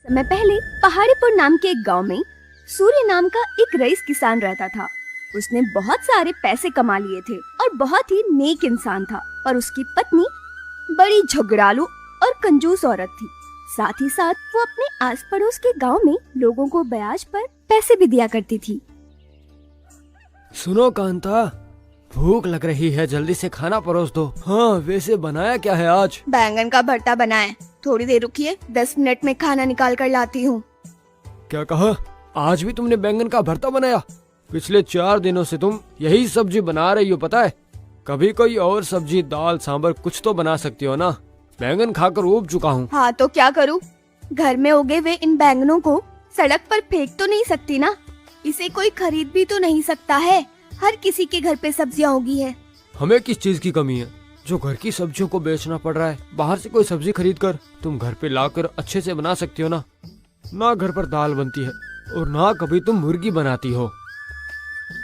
समय पहले पहाड़ीपुर नाम के एक गांव में सूर्य नाम का एक रईस किसान रहता था। उसने बहुत सारे पैसे कमा लिए थे और बहुत ही नेक इंसान था, पर उसकी पत्नी बड़ी झगड़ालू और कंजूस औरत थी। साथ ही साथ वो अपने आस पड़ोस के गांव में लोगों को ब्याज पर पैसे भी दिया करती थी। सुनो कांता, भूख लग रही है, जल्दी से खाना परोस दो। हाँ, वैसे बनाया क्या है आज? बैंगन का भरता बनाए। थोड़ी देर रुकिए, 10 मिनट में खाना निकाल कर लाती हूँ। क्या कहा? आज भी तुमने बैंगन का भरता बनाया? पिछले 4 दिनों से तुम यही सब्जी बना रही हो, पता है? कभी कोई और सब्जी, दाल, सांभर कुछ तो बना सकती हो ना। बैंगन खाकर ऊब चुका हूँ। हाँ तो क्या करूँ? घर में उगे हुए इन बैंगनों को सड़क पर फेंक तो नहीं सकती ना। इसे कोई खरीद भी तो नहीं सकता है। हर किसी के घर पे सब्जियाँ उगी है। हमें किस चीज की कमी है जो घर की सब्जियों को बेचना पड़ रहा है? बाहर से कोई सब्जी खरीद कर तुम घर पे लाकर अच्छे से बना सकती हो ना। ना घर पर दाल बनती है और ना कभी तुम मुर्गी बनाती हो।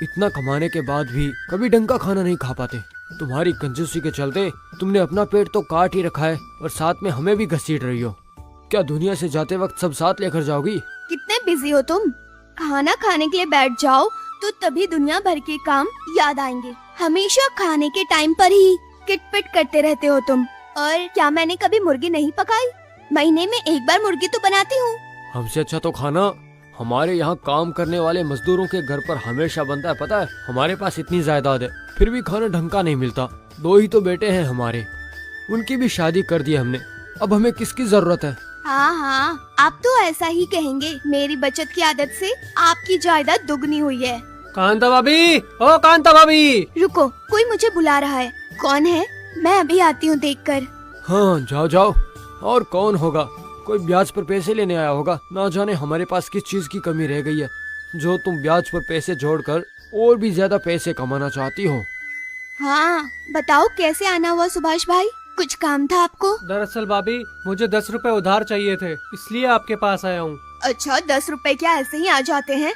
इतना कमाने के बाद भी कभी ढंग का खाना नहीं खा पाते। तुम्हारी कंजूसी के चलते तुमने अपना पेट तो काट ही रखा है और साथ में हमें भी घसीट रही हो। क्या दुनिया से जाते वक्त सब साथ लेकर जाओगी? कितने बिजी हो तुम? खाना खाने के लिए बैठ जाओ तो तभी दुनिया भर के काम याद आएंगे। हमेशा खाने के टाइम पर ही किटपिट करते रहते हो तुम। और क्या मैंने कभी मुर्गी नहीं पकाई? महीने में एक बार मुर्गी तो बनाती हूँ। हमसे अच्छा तो खाना हमारे यहाँ काम करने वाले मजदूरों के घर पर हमेशा बनता है, पता है? हमारे पास इतनी जायदाद है फिर भी खाना ढंग का नहीं मिलता। 2 ही तो बेटे हैं हमारे, उनकी भी शादी कर दी हमने। अब हमें किसकी जरूरत है? हाँ हाँ, आप तो ऐसा ही कहेंगे। मेरी बचत की आदत से आपकी जायदाद दुगनी हुई है। कांता भाभी, ओ कांता भाभी। रुको, कोई मुझे बुला रहा है। कौन है? मैं अभी आती हूँ देखकर। हाँ जाओ जाओ। और कौन होगा? कोई ब्याज पर पैसे लेने आया होगा। ना जाने हमारे पास किस चीज की कमी रह गई है जो तुम ब्याज पर पैसे जोड़कर और भी ज्यादा पैसे कमाना चाहती हो। हाँ बताओ, कैसे आना हुआ सुभाष भाई? कुछ काम था आपको? दरअसल भाभी, मुझे 10 रुपए उधार चाहिए थे, इसलिए आपके पास आया हूँ। अच्छा, 10 रुपए क्या ऐसे ही आ जाते हैं?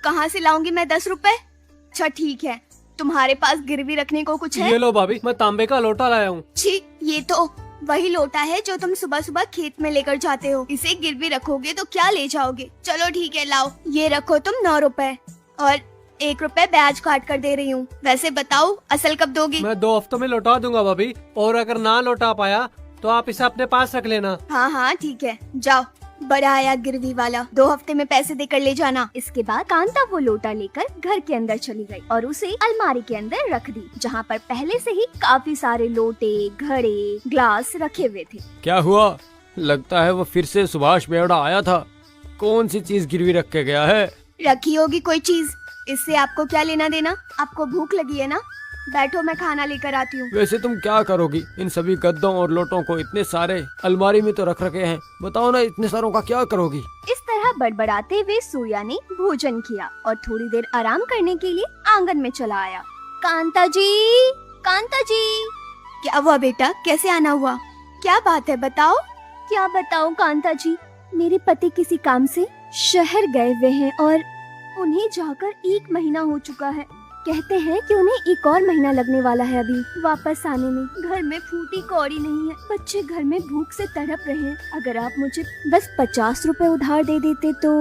कहाँ से लाऊंगी मैं 10 रुपए? अच्छा ठीक है, तुम्हारे पास गिरवी रखने को कुछ है? ये लो भाभी, मैं तांबे का लोटा लाया हूँ। छी, ये तो वही लोटा है जो तुम सुबह सुबह खेत में लेकर जाते हो। इसे गिरवी रखोगे तो क्या ले जाओगे? चलो ठीक है, लाओ। ये रखो तुम 9 रुपए और 1 रुपए ब्याज काट कर दे रही हूँ। वैसे बताओ, असल कब दोगी? मैं 2 हफ्तों में लौटा दूंगा भाभी, और अगर ना लौटा पाया तो आप इसे अपने पास रख लेना। हाँ हाँ ठीक है, जाओ। बड़ा आया गिरवी वाला, 2 हफ्ते में पैसे देकर ले जाना। इसके बाद कांता वो लोटा लेकर घर के अंदर चली गई और उसे अलमारी के अंदर रख दी, जहाँ पर पहले से ही काफी सारे लोटे, घड़े, ग्लास रखे हुए थे। क्या हुआ? लगता है वो फिर से सुभाष बेवड़ा आया था। कौन सी चीज गिरवी रख के गया है? रखी होगी कोई चीज, इससे आपको क्या लेना देना? आपको भूख लगी है ना? बैठो, मैं खाना लेकर आती हूँ। वैसे तुम क्या करोगी? इन सभी गद्दों और लोटों को इतने सारे अलमारी में तो रख रखे हैं, बताओ ना, इतने सारों का क्या करोगी? इस तरह बड़बड़ाते हुए सूर्या ने भोजन किया और थोड़ी देर आराम करने के लिए आंगन में चला आया। कांता जी, कांता जी। क्या हुआ बेटा, कैसे आना हुआ? क्या बात है, बताओ। क्या बताऊं कांता जी, मेरे पति किसी काम से शहर गए हुए हैं और उन्हें जाकर 1 महीना हो चुका है। कहते हैं कि उन्हें 1 और महीना लगने वाला है अभी वापस आने में। घर में फूटी कौड़ी नहीं है, बच्चे घर में भूख से तड़प रहे हैं। अगर आप मुझे बस 50 रुपए उधार दे देते तो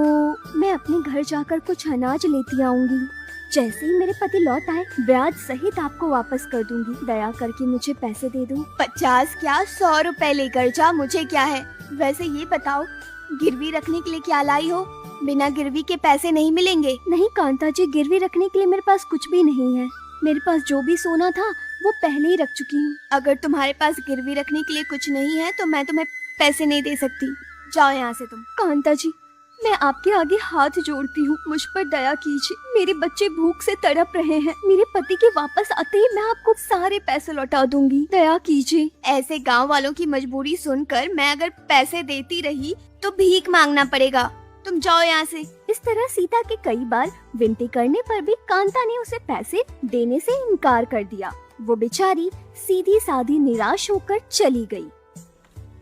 मैं अपने घर जाकर कुछ अनाज लेती आऊंगी। जैसे ही मेरे पति लौट आए, ब्याज सहित आपको वापस कर दूंगी। दया करके मुझे पैसे दे दो। 50 क्या, 100 रुपए लेकर जा, मुझे क्या है। वैसे ये बताओ, गिरवी रखने के लिए क्या लाई हो? बिना गिरवी के पैसे नहीं मिलेंगे। नहीं कांता जी, गिरवी रखने के लिए मेरे पास कुछ भी नहीं है। मेरे पास जो भी सोना था वो पहले ही रख चुकी हूँ। अगर तुम्हारे पास गिरवी रखने के लिए कुछ नहीं है तो मैं तुम्हें पैसे नहीं दे सकती। जाओ यहाँ से तुम। कांता जी, मैं आपके आगे हाथ जोड़ती हूँ, मुझ पर दया कीजिए। मेरे बच्चे भूख से तड़प रहे हैं। मेरे पति के वापस आते ही मैं आपको सारे पैसे लौटा दूंगी। दया कीजिए। ऐसे गाँव वालों की मजबूरी सुनकर मैं अगर पैसे देती रही तो भीख मांगना पड़ेगा। तुम जाओ यहाँ से। इस तरह सीता के कई बार विनती करने पर भी कांता ने उसे पैसे देने से इनकार कर दिया। वो बेचारी सीधी साधी निराश होकर चली गई।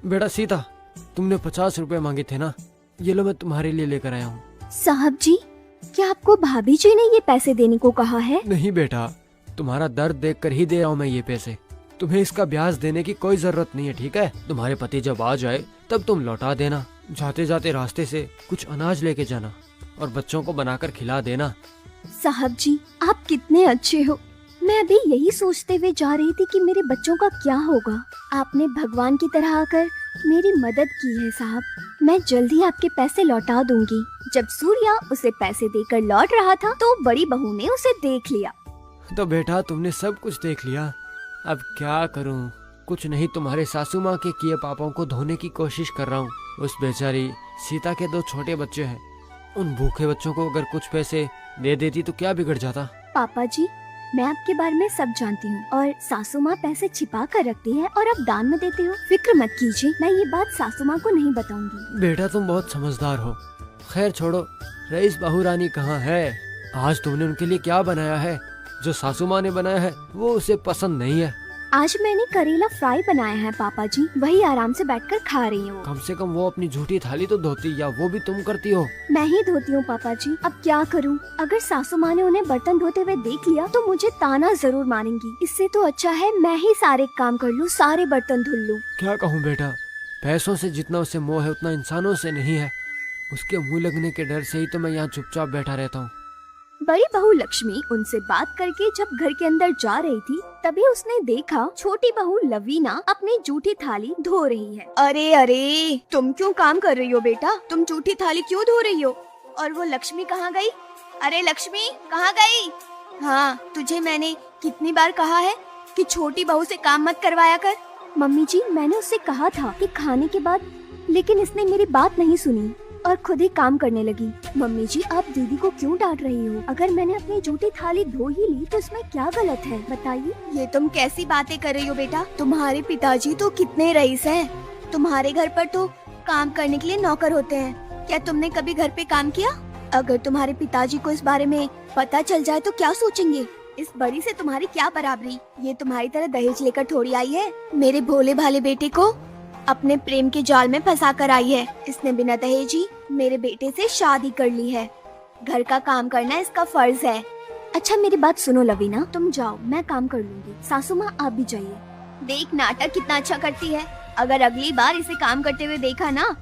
बेटा सीता, तुमने 50 रुपए मांगे थे ना, ये लो मैं तुम्हारे लिए लेकर आया हूँ। साहब जी, क्या आपको भाभी जी ने ये पैसे देने को कहा है? नहीं बेटा, तुम्हारा दर्द देखकर ही दे रहा हूँ मैं ये पैसे। तुम्हें इसका ब्याज देने की कोई जरूरत नहीं है, ठीक है? तुम्हारे पति जब आ जाए तब तुम लौटा देना। जाते जाते रास्ते से कुछ अनाज लेके जाना और बच्चों को बनाकर खिला देना। साहब जी, आप कितने अच्छे हो। मैं अभी यही सोचते हुए जा रही थी कि मेरे बच्चों का क्या होगा। आपने भगवान की तरह आकर मेरी मदद की है साहब। मैं जल्द ही आपके पैसे लौटा दूंगी। जब सूर्या उसे पैसे देकर लौट रहा था तो बड़ी बहू ने उसे देख लिया। तो बेटा तुमने सब कुछ देख लिया, अब क्या करूं? कुछ नहीं, तुम्हारे सासू माँ के किए पापों को धोने की कोशिश कर रहा हूँ। उस बेचारी सीता के 2 छोटे बच्चे हैं, उन भूखे बच्चों को अगर कुछ पैसे दे देती तो क्या बिगड़ जाता। पापा जी, मैं आपके बारे में सब जानती हूँ और सासू माँ पैसे छिपा कर रखती है और आप दान में देते हो। फिक्र मत कीजिए, मैं ये बात सासू माँ को नहीं बताऊंगी। बेटा तुम बहुत समझदार हो। खैर छोड़ो, रईस बहू रानी कहाँ है? आज तुमने उनके लिए क्या बनाया है? जो सासू माँ ने बनाया है वो उसे पसंद नहीं है। आज मैंने करेला फ्राई बनाया है पापा जी, वही आराम से बैठकर खा रही हूँ। कम से कम वो अपनी झूठी थाली तो धोती, या वो भी तुम करती हो? मैं ही धोती हूँ पापा जी, अब क्या करूँ? अगर सासू माँ ने उन्हें बर्तन धोते हुए देख लिया तो मुझे ताना जरूर मारेंगी। इससे तो अच्छा है मैं ही सारे काम कर लूँ, सारे बर्तन धुल लूँ। क्या कहूँ बेटा, पैसों से जितना उसे मोह है उतना इंसानों से नहीं है। उसके मुंह लगने के डर से ही तो मैं यहाँ चुपचाप बैठा रहता हूँ। बड़ी बहू लक्ष्मी उनसे बात करके जब घर के अंदर जा रही थी तभी उसने देखा छोटी बहू लवीना अपनी जूठी थाली धो रही है। अरे अरे, तुम क्यों काम कर रही हो बेटा? तुम जूठी थाली क्यों धो रही हो? और वो लक्ष्मी कहाँ गई? अरे लक्ष्मी कहाँ गई? हाँ, तुझे मैंने कितनी बार कहा है कि छोटी बहू से काम मत करवाया कर। मम्मी जी, मैंने उससे कहा था कि खाने के बाद, लेकिन इसने मेरी बात नहीं सुनी और खुद ही काम करने लगी। मम्मी जी, आप दीदी को क्यों डांट रही हो? अगर मैंने अपनी जूठी थाली धो ही ली तो इसमें क्या गलत है, बताइए। ये तुम कैसी बातें कर रही हो बेटा? तुम्हारे पिताजी तो कितने रईस हैं। तुम्हारे घर पर तो काम करने के लिए नौकर होते हैं। क्या तुमने कभी घर पे काम किया? अगर तुम्हारे पिताजी को इस बारे में पता चल जाए तो क्या सोचेंगे? इस बड़ी से तुम्हारी क्या बराबरी? ये तुम्हारी तरह दहेज लेकर थोड़ी आई है। मेरे भोले भाले बेटे को अपने प्रेम के जाल में फंसा कर आई है। इसने बिना दहेजी मेरे बेटे से शादी कर ली है। घर का काम करना इसका फर्ज है। अच्छा मेरी बात सुनो लवीना, तुम जाओ, मैं काम कर लूंगी। सासू माँ आप भी जाइए। देख नाटक कितना अच्छा करती है। अगर अगली बार इसे काम करते हुए देखा ना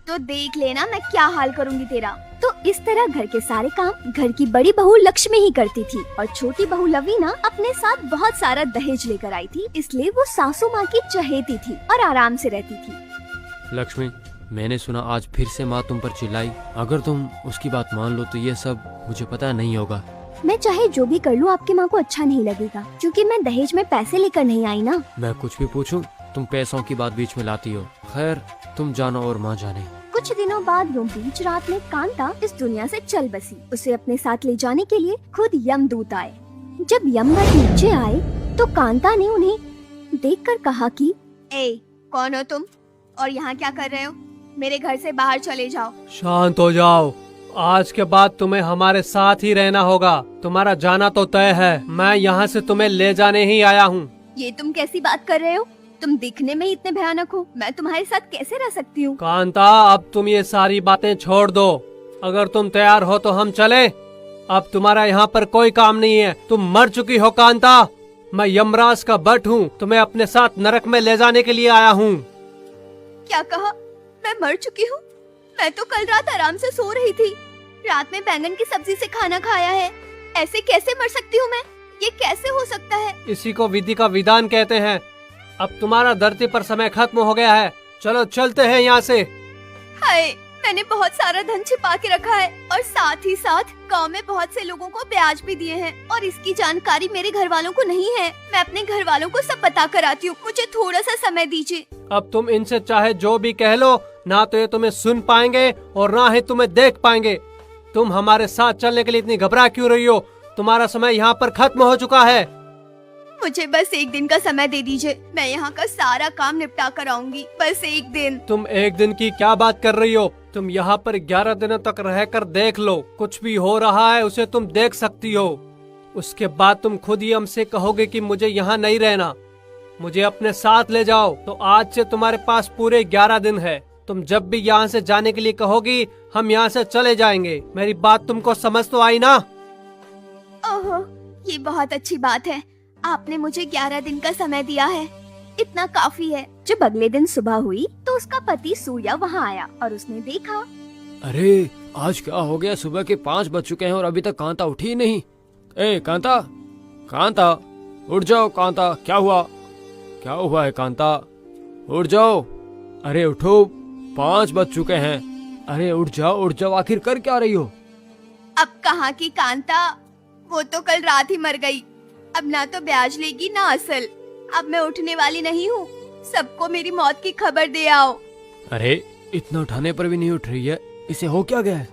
तो देख लेना मैं क्या हाल करूंगी तेरा। तो इस तरह घर के सारे काम घर की बड़ी बहू लक्ष्मी ही करती थी और छोटी बहू लवीना अपने साथ बहुत सारा दहेज लेकर आई थी, इसलिए वो सासू माँ की चहेती थी और आराम से रहती थी। लक्ष्मी, मैंने सुना आज फिर से माँ तुम पर चिल्लाई। अगर तुम उसकी बात मान लो तो ये सब मुझे पता नहीं होगा। मैं चाहे जो भी कर लूँ आपकी माँ को अच्छा नहीं लगेगा, क्योंकि मैं दहेज में पैसे लेकर नहीं आई ना। मैं कुछ भी पूछूं तुम पैसों की बात बीच में लाती हो। खैर तुम जानो और माँ जाने। कुछ दिनों बाद यूं बीच रात में कांता इस दुनिया से चल बसी। उसे अपने साथ ले जाने के लिए खुद यमदूत आए। जब यमराज नीचे आए तो कांता ने उन्हें देखकर कहा कि ए, कौन हो तुम और यहाँ क्या कर रहे हो? मेरे घर से बाहर चले जाओ। शांत हो जाओ, आज के बाद तुम्हें हमारे साथ ही रहना होगा। तुम्हारा जाना तो तय है, मैं यहाँ से तुम्हें ले जाने ही आया हूँ। ये तुम कैसी बात कर रहे हो? तुम दिखने में ही इतने भयानक हो, मैं तुम्हारे साथ कैसे रह सकती हूँ? कांता, अब तुम ये सारी बातें छोड़ दो। अगर तुम तैयार हो तो हम चले। अब तुम्हारा यहाँ पर कोई काम नहीं है, तुम मर चुकी हो कांता। मैं यमराज का भट हूँ, तुम्हें अपने साथ नरक में ले जाने के लिए आया हूँ। क्या कहा? मैं मर चुकी हूँ? मैं तो कल रात आराम से सो रही थी। रात में बैंगन की सब्जी से खाना खाया है। ऐसे कैसे मर सकती हूँ मैं? ये कैसे हो सकता है? इसी को विधि का विधान कहते हैं। अब तुम्हारा धरती पर समय खत्म हो गया है, चलो चलते हैं यहाँ से। हाय, मैंने बहुत सारा धन छिपा के रखा है और साथ ही साथ गांव में बहुत से लोगों को ब्याज भी दिए हैं और इसकी जानकारी मेरे घर वालों को नहीं है। मैं अपने घर वालों को सब बता कर आती हूँ, मुझे थोड़ा सा समय दीजिए। अब तुम इनसे चाहे जो भी कह लो, ना तो ये तुम्हें सुन पाएंगे और ना ही तुम्हें देख पाएंगे। तुम हमारे साथ चलने के लिए इतनी घबरा क्यों रही हो? तुम्हारा समय यहाँ पर खत्म हो चुका है। मुझे बस एक दिन का समय दे दीजिए, मैं यहाँ का सारा काम निपटा कर आऊंगी। बस एक दिन। तुम एक दिन की क्या बात कर रही हो? तुम यहाँ पर 11 दिनों तक रहकर देख लो, कुछ भी हो रहा है उसे तुम देख सकती हो। उसके बाद तुम खुद ही हमसे कहोगे कि मुझे यहाँ नहीं रहना, मुझे अपने साथ ले जाओ। तो आज से तुम्हारे पास पूरे 11 दिन है। तुम जब भी यहाँ से जाने के लिए कहोगी हम यहाँ से चले जाएंगे। मेरी बात तुमको समझ तो आई ना? ओहो, ये बहुत अच्छी बात है। आपने मुझे 11 दिन का समय दिया है, इतना काफी है। जब अगले दिन सुबह हुई तो उसका पति सूर्या वहाँ आया और उसने देखा। अरे आज क्या हो गया, सुबह के 5 बज चुके हैं और अभी तक कांता उठी ही नहीं। ए कांता, कांता उठ जाओ। कांता क्या हुआ, क्या हुआ है कांता, उठ जाओ। अरे उठो, 5 बज चुके हैं। अरे उठ जाओ, आखिर कर क्या रही हो। अब कहाँ की कांता, वो तो कल रात ही मर गई। अब ना तो ब्याज लेगी ना असल। अब मैं उठने वाली नहीं हूँ, सबको मेरी मौत की खबर दे आओ। अरे इतना उठाने पर भी नहीं उठ रही है, इसे हो क्या गया है?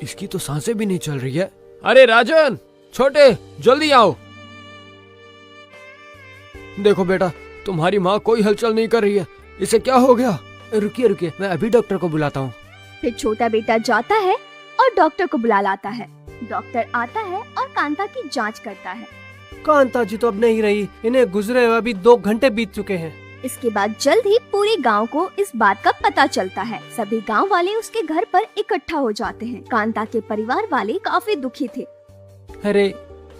इसकी तो सांसें भी नहीं चल रही है। अरे राजन, छोटे जल्दी आओ। देखो बेटा, तुम्हारी माँ कोई हलचल नहीं कर रही है, इसे क्या हो गया? रुकिए रुकिए, मैं अभी डॉक्टर को बुलाता हूँ। फिर छोटा बेटा जाता है और डॉक्टर को बुला लाता है। डॉक्टर आता है और कांता की जांच करता है। कांता जी तो अब नहीं रही, इन्हें गुजरे हुए अभी 2 घंटे बीत चुके हैं। इसके बाद जल्द ही पूरे गांव को इस बात का पता चलता है। सभी गांव वाले उसके घर पर इकट्ठा हो जाते हैं। कांता के परिवार वाले काफी दुखी थे। अरे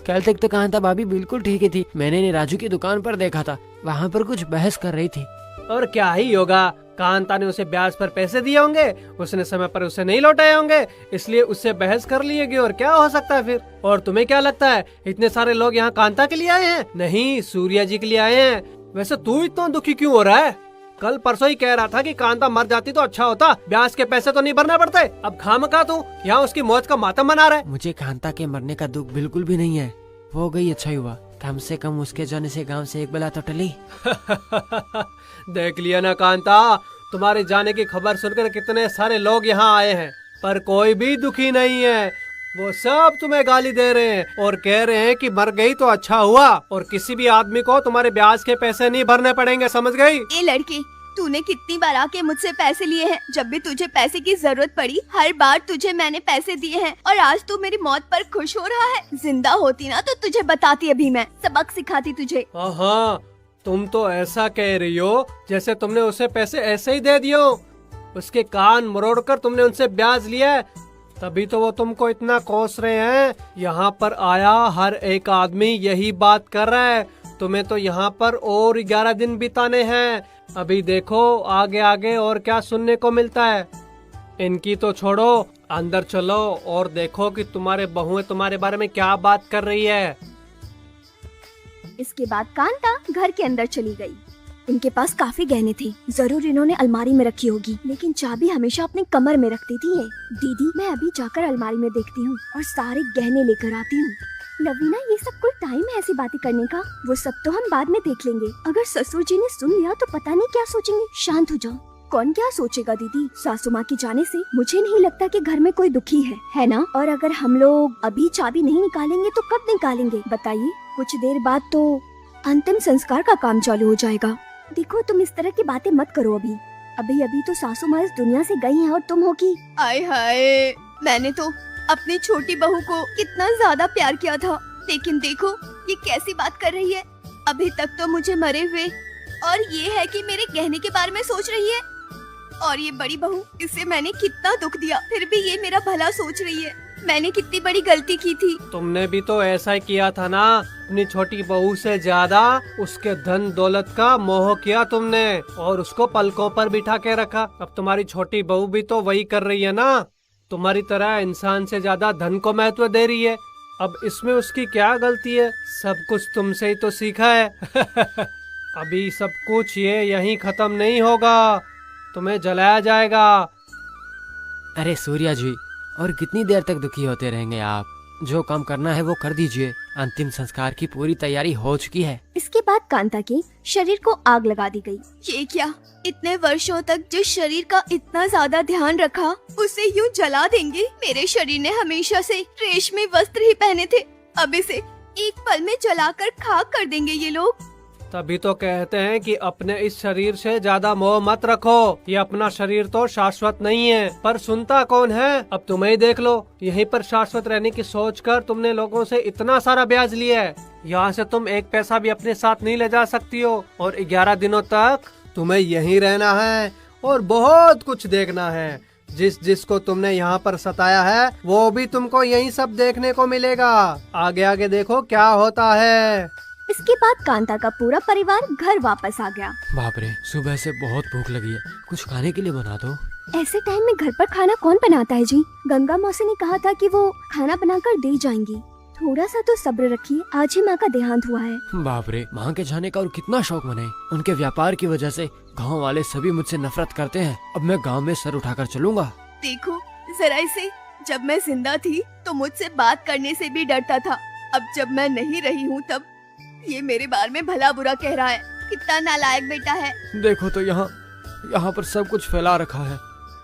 कल तक तो कांता भाभी बिल्कुल ठीक ही थी। मैंने इन्हें राजू की दुकान पर देखा था, वहाँ पर कुछ बहस कर रही थी। और क्या ही होगा, कांता ने उसे ब्याज पर पैसे दिए होंगे, उसने समय पर उसे नहीं लौटाए होंगे, इसलिए उससे बहस कर लिएगी। और क्या हो सकता है फिर? और तुम्हें क्या लगता है इतने सारे लोग यहाँ कांता के लिए आए हैं? नहीं, सूर्या जी के लिए आए हैं। वैसे तू इतना दुखी क्यों हो रहा है? कल परसों ही कह रहा था कि कांता मर जाती तो अच्छा होता, ब्याज के पैसे तो नहीं भरना पड़ते। अब खामखा तू यहाँ उसकी मौत का मातम मना रहा है। मुझे कांता के मरने का दुख बिल्कुल भी नहीं है, वो हो गई अच्छा ही हुआ। कम से कम उसके जाने से गांव से एक बला तो टली। देख लिया ना कांता, तुम्हारे जाने की खबर सुनकर कितने सारे लोग यहाँ आए हैं, पर कोई भी दुखी नहीं है। वो सब तुम्हें गाली दे रहे हैं और कह रहे हैं कि मर गई तो अच्छा हुआ, और किसी भी आदमी को तुम्हारे ब्याज के पैसे नहीं भरने पड़ेंगे, समझ गई? ए लड़की, तूने कितनी बार आके मुझसे पैसे लिए हैं? जब भी तुझे पैसे की जरूरत पड़ी, हर बार तुझे मैंने पैसे दिए हैं, और आज तू मेरी मौत पर खुश हो रहा है। जिंदा होती ना तो तुझे बताती, अभी मैं सबक सिखाती तुझे। हाँ, तुम तो ऐसा कह रही हो जैसे तुमने उसे पैसे ऐसे ही दे दिए हो। उसके कान मरोड़कर तुमने उनसे ब्याज लिया है, तभी तो वो तुमको इतना कोस रहे हैं। यहाँ पर आया हर एक आदमी यही बात कर रहा है। तुम्हें तो यहाँ पर और 11 दिन बिताने हैं। अभी देखो आगे आगे और क्या सुनने को मिलता है। इनकी तो छोड़ो, अंदर चलो और देखो कि तुम्हारे बहुएं तुम्हारे बारे में क्या बात कर रही है। इसके बाद कांता घर के अंदर चली गई। इनके पास काफी गहने थे, जरूर इन्होंने अलमारी में रखी होगी, लेकिन चाबी हमेशा अपने कमर में रखती थी ये। दीदी, मैं अभी जाकर अलमारी में देखती हूँ और सारे गहने लेकर आती हूँ। लवीना, ये सब कोई टाइम है ऐसी बातें करने का? वो सब तो हम बाद में देख लेंगे। अगर ससुर जी ने सुन लिया तो पता नहीं क्या सोचेंगे। शांत हो जाओ। कौन क्या सोचेगा दीदी? सासू माँ के जाने से मुझे नहीं लगता कि घर में कोई दुखी है ना? और अगर हम लोग अभी चाबी नहीं निकालेंगे तो कब निकालेंगे बताइए? कुछ देर बाद तो अंतिम संस्कार का काम चालू हो जाएगा। देखो, तुम इस तरह की बातें मत करो। अभी अभी तो सासू माँ इस दुनिया से गई हैं और तुम हो की। आय हाय, मैंने तो अपनी छोटी बहू को कितना ज्यादा प्यार किया था, लेकिन देखो ये कैसी बात कर रही है। अभी तक तो मुझे मरे हुए, और ये है कि मेरे गहने के बारे में सोच रही है। और ये बड़ी बहू, इसे मैंने कितना दुख दिया, फिर भी ये मेरा भला सोच रही है। मैंने कितनी बड़ी गलती की थी। तुमने भी तो ऐसा ही किया था ना, अपनी छोटी बहू से ज्यादा उसके धन दौलत का मोह किया तुमने और उसको पलकों पर बिठा के रखा। अब तुम्हारी छोटी बहू भी तो वही कर रही है ना, तुम्हारी तरह इंसान से ज्यादा धन को महत्व दे रही है। अब इसमें उसकी क्या गलती है? सब कुछ तुमसे ही तो सीखा है। अभी सब कुछ ये यहीं खत्म नहीं होगा, तुम्हें जलाया जाएगा। अरे सूर्या जी, और कितनी देर तक दुखी होते रहेंगे आप? जो काम करना है वो कर दीजिए। अंतिम संस्कार की पूरी तैयारी हो चुकी है। इसके बाद कांता के शरीर को आग लगा दी गई। ये क्या, इतने वर्षों तक जिस शरीर का इतना ज्यादा ध्यान रखा उसे यूं जला देंगे? मेरे शरीर ने हमेशा से रेशमी वस्त्र ही पहने थे, अब इसे एक पल में जलाकर खाक कर देंगे ये लोग। तभी तो कहते हैं कि अपने इस शरीर से ज्यादा मोह मत रखो। ये अपना शरीर तो शाश्वत नहीं है, पर सुनता कौन है? अब तुम्हें ही देख लो, यहीं पर शाश्वत रहने की सोचकर तुमने लोगों से इतना सारा ब्याज लिया है। यहाँ से तुम एक पैसा भी अपने साथ नहीं ले जा सकती हो, और 11 दिनों तक तुम्हें यहीं रहना है और बहुत कुछ देखना है। जिसको तुमने यहाँ पर सताया है वो भी तुमको यही सब देखने को मिलेगा। आगे आगे देखो क्या होता है। इसके बाद कांता का पूरा परिवार घर वापस आ गया। बाप रे, सुबह से बहुत भूख लगी है, कुछ खाने के लिए बना दो। ऐसे टाइम में घर पर खाना कौन बनाता है जी? गंगा मौसी ने कहा था कि वो खाना बनाकर दे जाएंगी। थोड़ा सा तो सब्र रखिए, आज ही माँ का देहांत हुआ है। बाप रे, माँ के जाने का और कितना शौक मनाए। उनके व्यापार की वजह से गांव वाले सभी मुझसे नफरत करते हैं। अब मैं गांव में सर उठाकर चलूंगा। देखो जरा इसे, जब मैं जिंदा थी तो मुझसे बात करने से भी डरता था। अब जब मैं नहीं रही हूँ तब ये मेरे बारे में भला बुरा कह रहा है। कितना नालायक बेटा है। देखो तो यहाँ पर सब कुछ फैला रखा है।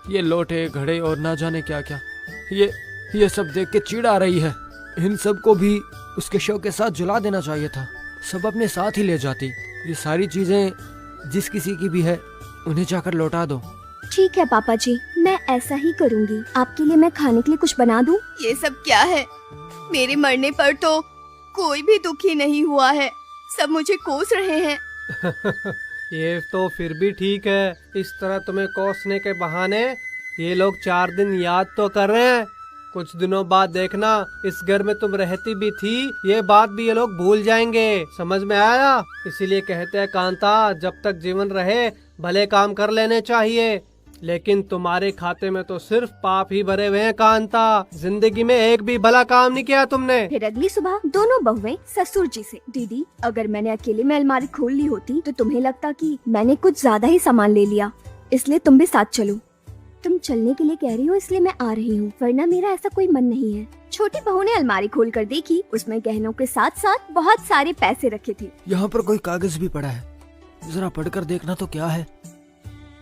ये लोटे घड़े और ना जाने क्या क्या। ये सब देख के चिढ़ आ रही है। इन सब को भी उसके शव के साथ जला देना चाहिए था। सब अपने साथ ही ले जाती। ये सारी चीजें जिस किसी की भी है उन्हें जाकर लौटा दो। ठीक है पापा जी, मैं ऐसा ही करूँगी। आपके लिए मैं खाने के लिए कुछ बना दूँ? ये सब क्या है? मेरे मरने पर तो कोई भी दुखी नहीं हुआ है, सब मुझे कोस रहे हैं। ये तो फिर भी ठीक है। इस तरह तुम्हें कोसने के बहाने ये लोग 4 दिन याद तो कर रहे हैं। कुछ दिनों बाद देखना, इस घर में तुम रहती भी थी, ये बात भी ये लोग भूल जाएंगे। समझ में आया? इसीलिए कहते हैं कांता, जब तक जीवन रहे भले काम कर लेने चाहिए। लेकिन तुम्हारे खाते में तो सिर्फ पाप ही भरे हुए हैं कांता। जिंदगी में एक भी भला काम नहीं किया तुमने। फिर अगली सुबह दोनों बहुएं ससुर जी से, दीदी अगर मैंने अकेले में अलमारी खोल ली होती तो तुम्हें लगता कि मैंने कुछ ज्यादा ही सामान ले लिया, इसलिए तुम भी साथ चलो। तुम चलने के लिए कह रही हो इसलिए मैं आ रही हूँ, वरना मेरा ऐसा कोई मन नहीं है। छोटी बहू ने अलमारी खोल कर देखी, उसमें गहनों के साथ साथ बहुत सारे पैसे रखे थे। यहाँ पर कोई कागज भी पड़ा है, जरा पढ़कर देखना तो क्या है।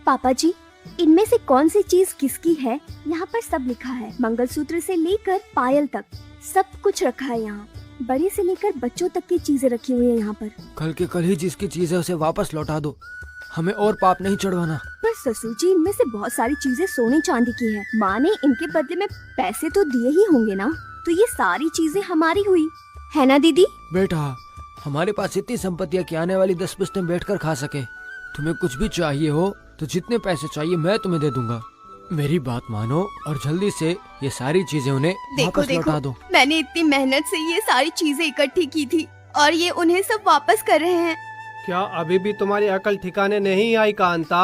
पापा जी, इनमें से कौन सी चीज किसकी है यहाँ पर सब लिखा है। मंगलसूत्र से लेकर पायल तक सब कुछ रखा है यहाँ। बड़े से लेकर बच्चों तक की चीजें रखी हुई है यहाँ पर। कल के कल ही जिसकी चीज है उसे वापस लौटा दो, हमें और पाप नहीं चढ़वाना। पर ससुर जी, इनमें से बहुत सारी चीजें सोने चांदी की है। माँ ने इनके बदले में पैसे तो दिए ही होंगे ना, तो ये सारी चीजें हमारी हुई है ना दीदी? बेटा, हमारे पास इतनी संपत्ति है कि आने वाली 10 पुश्तें बैठकर खा सके। तुम्हें कुछ भी चाहिए हो तो जितने पैसे चाहिए मैं तुम्हें दे दूंगा। मेरी बात मानो और जल्दी से ये सारी चीजें उन्हें वापस लौटा दो। मैंने इतनी मेहनत से ये सारी चीजें इकट्ठी की थी और ये उन्हें सब वापस कर रहे हैं। क्या अभी भी तुम्हारी अकल ठिकाने नहीं आई कांता?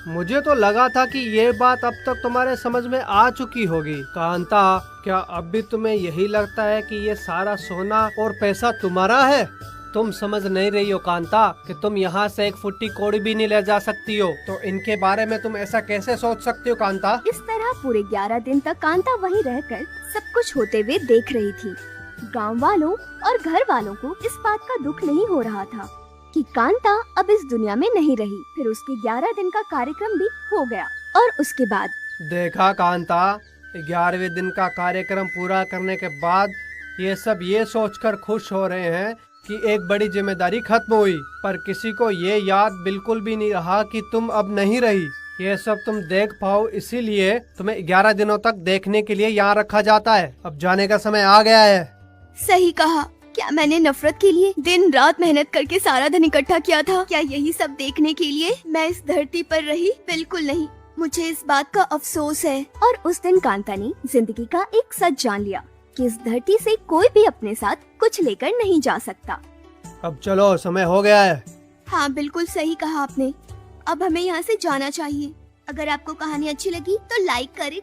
मुझे तो लगा था कि ये बात अब तक तुम्हारे समझ में आ चुकी होगी। कांता, क्या अब भी तुम्हें यही लगता है कि ये सारा सोना और पैसा तुम्हारा है? तुम समझ नहीं रही हो कांता कि तुम यहाँ से एक फुट्टी कोड़ी भी नहीं ले जा सकती हो, तो इनके बारे में तुम ऐसा कैसे सोच सकती हो कांता? इस तरह पूरे 11 दिन तक कांता वहीं रहकर सब कुछ होते हुए देख रही थी। गांव वालों और घर वालों को इस बात का दुख नहीं हो रहा था कि कांता अब इस दुनिया में नहीं रही। फिर उसके 11 दिन का कार्यक्रम भी हो गया और उसके बाद देखा कांता, 11वें दिन का कार्यक्रम पूरा करने के बाद ये सब ये सोचकर खुश हो रहे हैं कि एक बड़ी जिम्मेदारी खत्म हुई, पर किसी को ये याद बिल्कुल भी नहीं रहा कि तुम अब नहीं रही। ये सब तुम देख पाओ, इसीलिए तुम्हें 11 दिनों तक देखने के लिए यहाँ रखा जाता है। अब जाने का समय आ गया है। सही कहा। क्या मैंने नफरत के लिए दिन रात मेहनत करके सारा धन इकट्ठा किया था? क्या यही सब देखने के लिए मैं इस धरती पर रही? बिल्कुल नहीं। मुझे इस बात का अफसोस है। और उस दिन कांता ने जिंदगी का एक सच जान लिया कि इस धरती से कोई भी अपने साथ कुछ लेकर नहीं जा सकता। अब चलो, समय हो गया है। हाँ, बिल्कुल सही कहा आपने। अब हमें यहाँ से जाना चाहिए। अगर आपको कहानी अच्छी लगी तो लाइक करें,